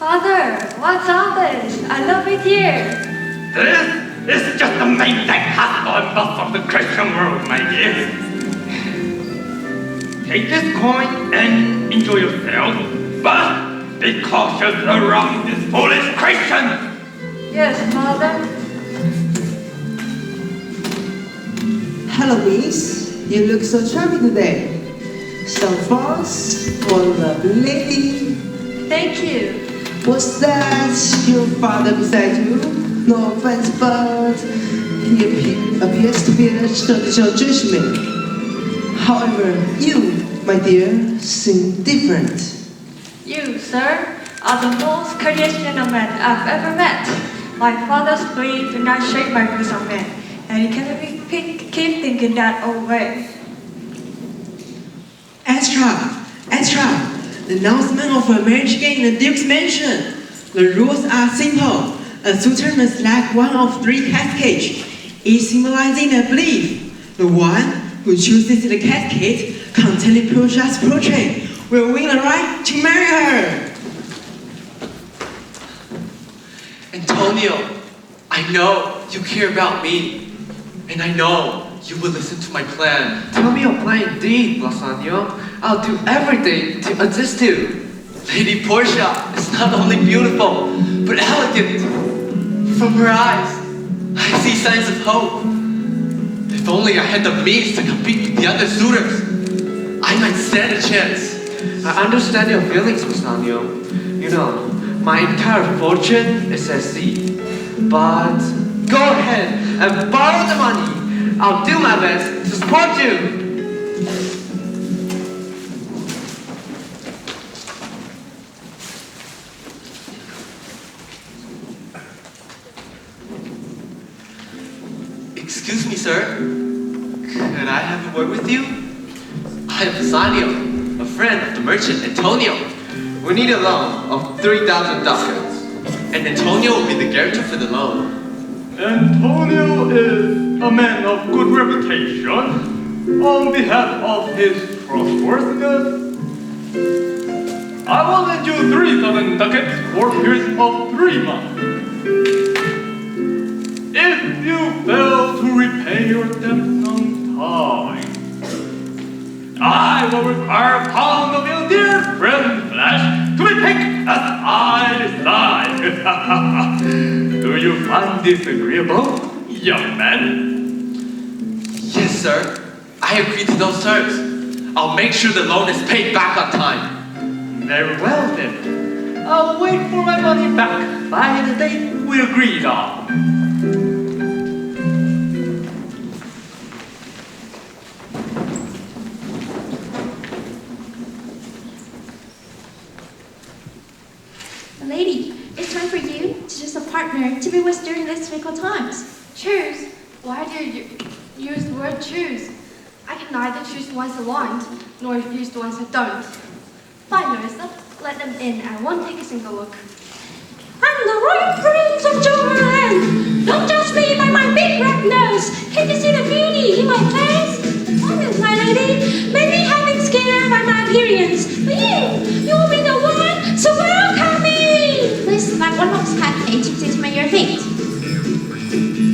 Father, what's all this? I love it here. This is just the main hustle and bustle of the Christian world, my dear. Take this coin and enjoy yourself, but be cautious around this foolish Christian. Yes, Father. Hello, Miss. You look so charming today. Some flowers for the lovely lady. Thank you. Was that your father beside you? No offense, but he appears to be a traditional Jewish. However, you, my dear, seem different. You, sir, are the most courteous gentleman I've ever met. My father's breed do not shake my views on men, and he cannot keep thinking that old way. Extra! The announcement of a marriage game in the Duke's mansion. The rules are simple. A suitor must select one of 3 cascades, each symbolizing a belief. The one who chooses the cascade containing Portia's portrait will win the right to marry her. Antonio, I know you care about me, and I know you will listen to my plan. Tell me your plan indeed, Bassanio. I'll do everything to assist you. Lady Portia is not only beautiful, but elegant. From her eyes, I see signs of hope. If only I had the means to compete with the other suitors, I might stand a chance. I understand your feelings, Bassanio. You know, my entire fortune is at sea. But go ahead and borrow the money. I'll do my best to support you. Excuse me, sir. Could I have a word with you? I am Bassanio, a friend of the merchant Antonio. We need a loan of 3,000 ducats, and Antonio will be the guarantor for the loan. Antonio is a man of good reputation. On behalf of his trustworthiness, I will lend you 3,000 ducats for a period of 3 months. If you fail to repay your debt on time, I will require a pound of your dear friend's flesh to be picked as I decide. Do you find this agreeable, young man? Yes, sir. I agree to those terms. I'll make sure the loan is paid back on time. Very well then. I'll wait for my money back by the date we agreed on. Lady, it's time for you to choose a partner to be with during these difficult times. Choose? Why do you use the word choose? I can neither choose the ones I want, nor refuse the ones I don't. Fine, Larissa. Let them in. I won't take a single look. I'm the royal prince of Joverland. Don't judge me by my big red nose. Can't you see the beauty in my face? Honest, my lady, maybe have been scared by my appearance, but you'll be the one to welcome me. Please select one of these packages to determine your fate.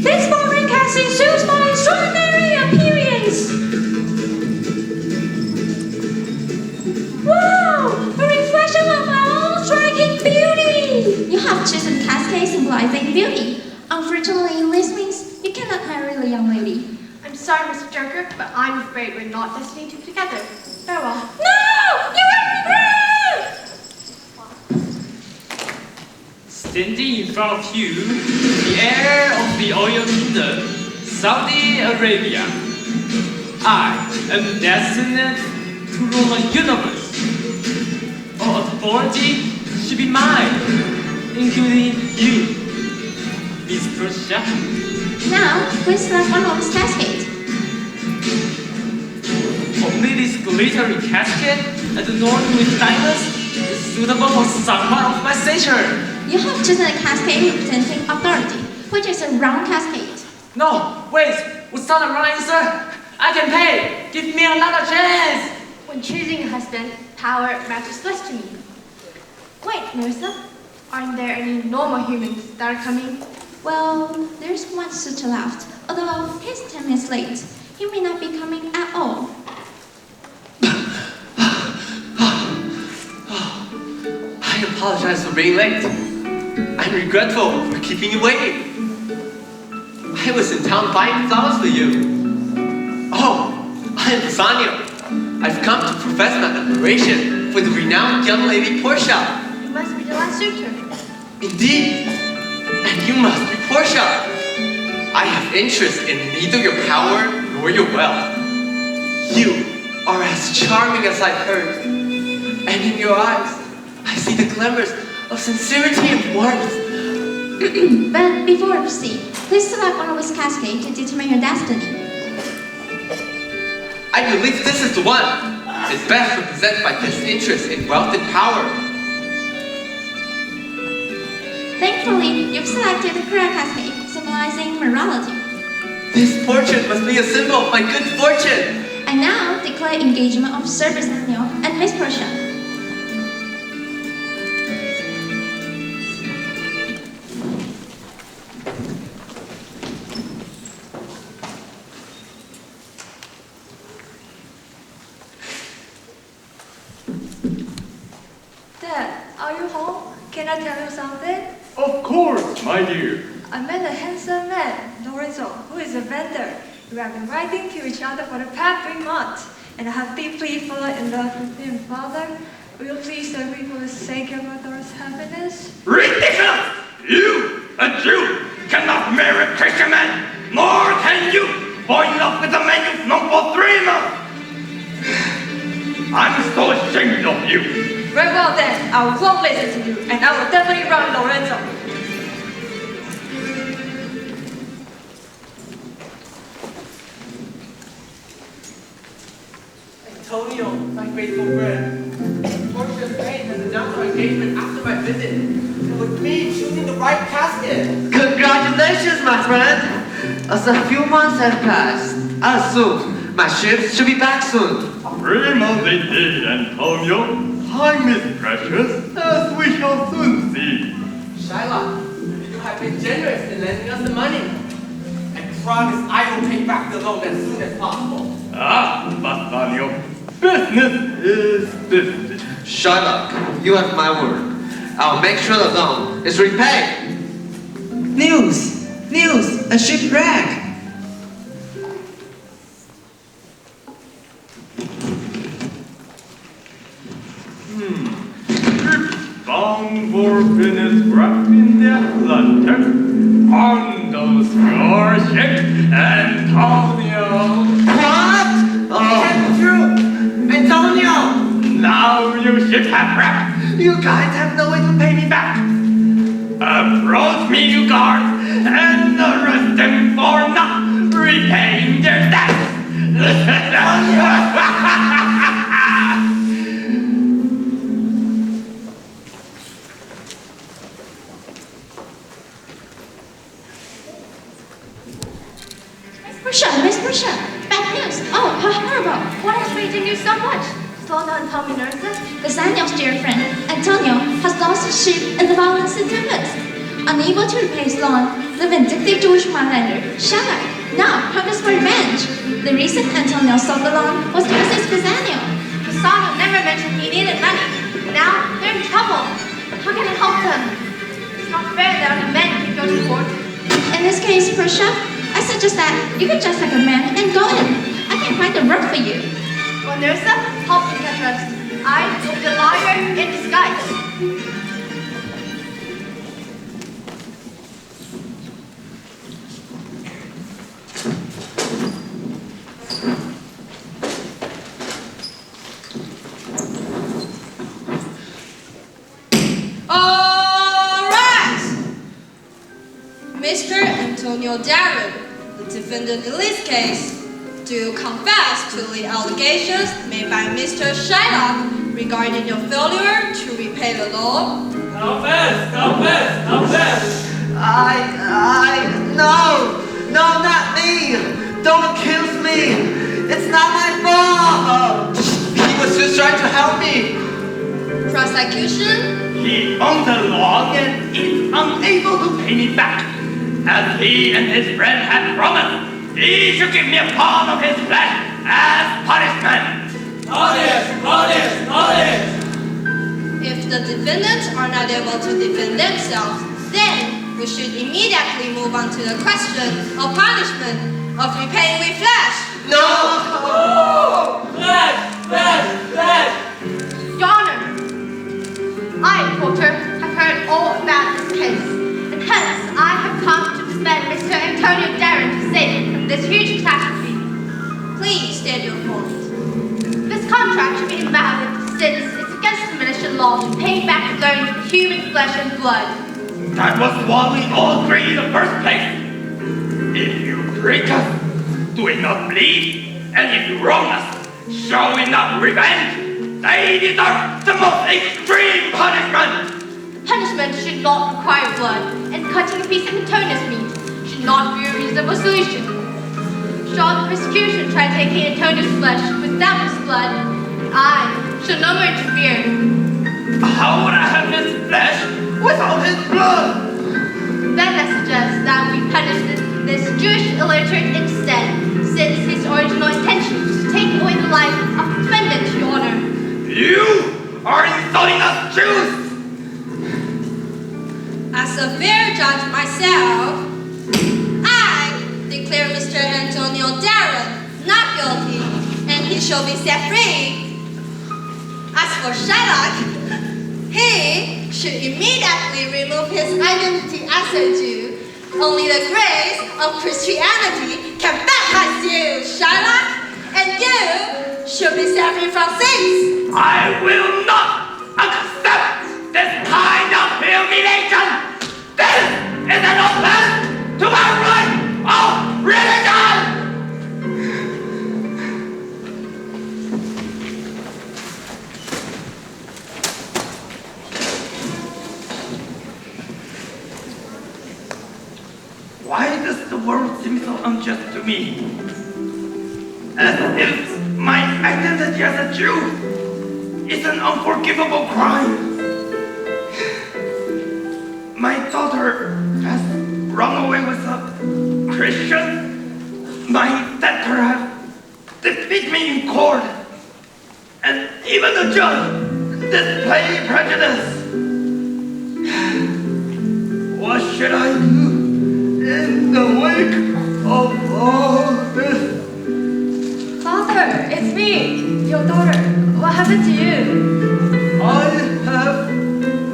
This foreign casting suits my extraordinary appearance. Wow, a reflection of my own striking beauty. You have chosen the cascade symbolizing beauty. Unfortunately, this means you cannot marry the young lady. I'm sorry, Mr. Joker, but I'm afraid we're not destined to be together. Farewell. No! You will regret! Standing in front of you, the heir of the oil kingdom, Saudi Arabia. I am destined to rule a universe. All authority should be mine, including you, Miss Portia. Now, please select one of these cascades. Only this glittery casket adorned with diamonds is suitable for someone of my stature. You have chosen a cascade representing authority, which is a round cascade. No, wait, what's not a wrong answer? I can pay. Give me another chance. When choosing a husband, power matters less to me. Wait, Marissa. Aren't there any normal humans that are coming? Well, there's one suitor left, although his time is late. He may not be coming at all. I apologize for being late. I'm regretful for keeping you waiting. I was in town buying flowers for you. Oh, I am Sanyo. I've come to profess my admiration for the renowned young lady Portia. You must be the last suitor. Indeed, and you must be Portia. I have interest in neither your power nor your wealth. You are as charming as I've heard, and in your eyes, I see the glimmers of sincerity and warmth. But before we proceed, please select one of his cascades to determine your destiny. I believe this is the one. It's best represented by this interest in wealth and power. Thankfully, you've selected the correct cascade, symbolizing morality. This portrait must be a symbol of my good fortune. I now declare engagement of Sir Bassanio and Miss Portia. Dad, are you home? Can I tell you something? Of course, my dear. I met a handsome man, Lorenzo, who is a vendor. We have been writing to each other for the past 3 months, and I have deeply fallen in love with him. Father, will you please serve me for the sake of my daughter's happiness? Ridiculous! You, a Jew, cannot marry a Christian man, nor can you fall in love with a man you've known for 3 months. I'm so ashamed of you. Very well then, I won't listen to you, and I will definitely run Lorenzo. Antonio, my faithful friend. Portia's fate has announced our engagement after my visit. And with me choosing the right casket. Congratulations, my friend! As a few months have passed, I assume my ship should be back soon. 3 months indeed, Antonio. Time is precious, as we shall soon see. Shylock, you have been generous in lending us the money. I promise I will pay back the loan as soon as possible. Ah, Bassanio, business is business. Shylock, you have my word. I'll make sure the loan is repaid. News! News! A shipwreck! Bound for Venice, wrapped in the Atlantic, on those your ship, Antonio. What? That's true! Antonio! Now you ship have wrecked. You guys have no way to pay me back. Approach me, you guards, and arrest them for not repaying their debts. Miss Portia, bad news. Oh, how horrible. What has frightened you so much? Slow down, tell me, nurses. Bassanio's dear friend, Antonio, has lost his ship in the violence and tempest. Unable to repay his loan, the vindictive Jewish moneylander, Shylock, now purposes for revenge. The reason Antonio sold the loan was to assist Bassanio. Bassanio never mentioned he needed money. Now they're in trouble. How can I help them? It's not fair that only men can go to court. In this case, Portia, I suggest that you can dress like a man and go in. I can find the work for you. Well, nurse, help me get dressed. I will be a liar in disguise. Mr. Antonio Darren, the defendant in this case, do you confess to the allegations made by Mr. Shylock regarding your failure to repay the loan? Confess! No, not me. Don't accuse me. It's not my fault. He was just trying to help me. Prosecution, He owns a lawn and is unable to pay me back. As he and his friend had promised, he should give me a pound of his flesh as punishment. Notice! If the defendants are not able to defend themselves, then we should immediately move on to the question of punishment of repaying with flesh. No! Flesh! Your Honor, I, Porter, have heard all about this case, and hence I have come to defend Mr. Antonio Darren to save from this huge catastrophe. Please state your point. This contract should be invalid since it's against the militia law to pay back loans of human flesh and blood. That was what we all agreed in the first place. If you break us, do it not bleed, and if you wrong us, show enough revenge, they deserve the most extreme punishment. Punishment should not require blood, and cutting a piece of Antonio's meat should not be a reasonable solution. Shall the prosecution try taking Antonio's flesh without his blood, I shall no more interfere. How would I have his flesh without his blood? Then I suggest that we punish this Jewish illiterate instead, since his original intention was to take away the life of the defendant, Your Honor. You are insulting us Jews! As a fair judge myself, I declare Mr. Antonio Darren not guilty, and he shall be set free. As for Shylock, he should immediately remove his identity as a Jew. Only the grace of Christianity can baptize you, Shylock, and you should be set free from sins. I will not accept this kind of humiliation! This is an offense to my right of religion! Why does the world seem so unjust to me? As if my identity as a Jew is an unforgivable crime. My daughter has run away with a Christian. My debtor has defeated me in court. And even the judge displayed prejudice. What should I do in the wake of all this? Father, it's me, your daughter. What happened to you? I have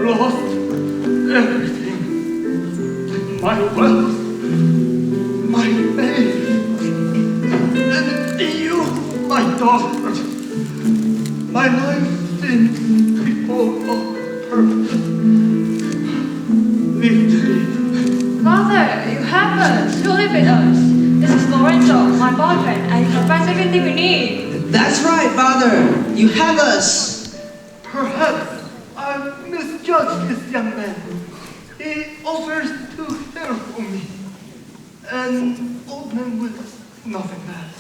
lost everything. My wealth, my faith, and you, my daughter. My life seems before of purpose. Leave me. Father, you have us. You live with us. This is Lorenzo, my boyfriend, and he provides everything we need. That's right, Father. You have us. Perhaps I've misjudged this young man. He offers to care for me. An old man with nothing left.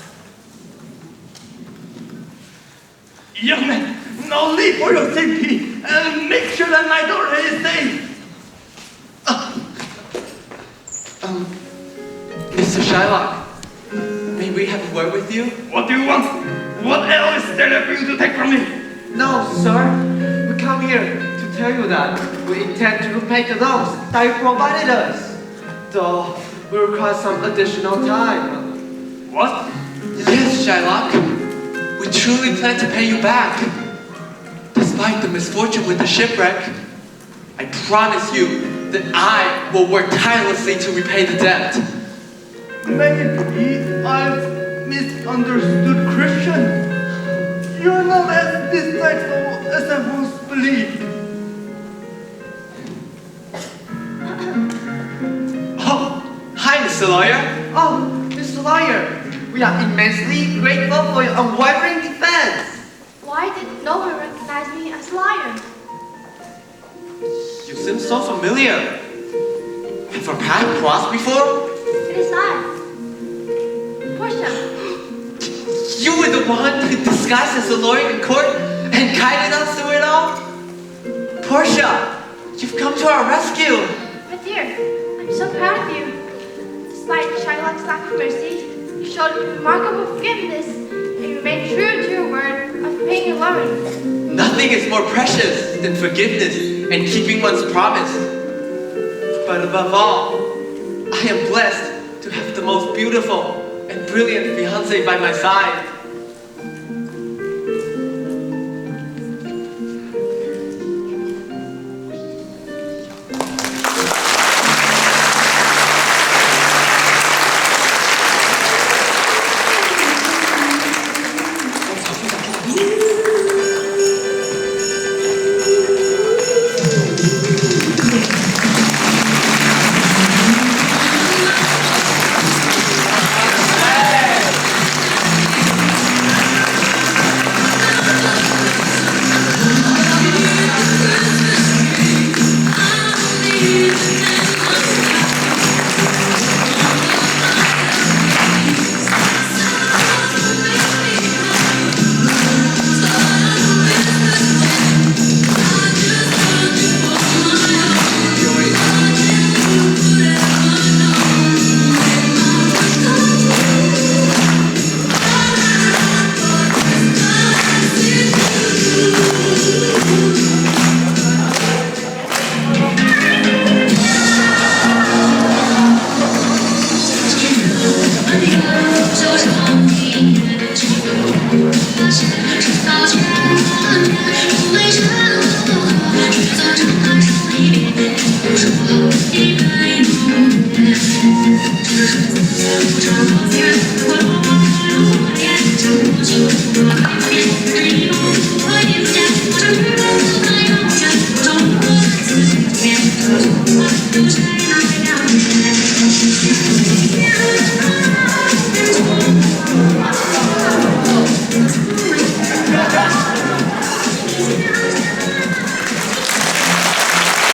Young man, now leave for your safety and make sure that my daughter is safe. Mr. Shylock, may we have a word with you? What do you want? What else is there for you to take from me? No, sir. We come here to tell you that we intend to repay the loans that you provided us. Though we require some additional time. What? Yes, Shylock. We truly plan to pay you back. Despite the misfortune with the shipwreck, I promise you that I will work tirelessly to repay the debt. Maybe I've misunderstood Christian. You're not as deceitful as I once believed. Oh, hi, Mr. Lawyer. Oh, Mr. Lawyer, we are immensely grateful for your unwavering defense. Why did no one recognize me as a liar? You seem so familiar. Have our paths crossed before? It is I. Portia. You were the one who disguised as a lawyer in court and guided us through it all? Portia, You've come to our rescue. My dear, I'm so proud of you. Despite Shylock's lack of mercy, you showed remarkable forgiveness and you remained true to your word of paying your loan. Nothing is more precious than forgiveness and keeping one's promise. But above all, I am blessed to have the most beautiful and brilliant fiancée by my side.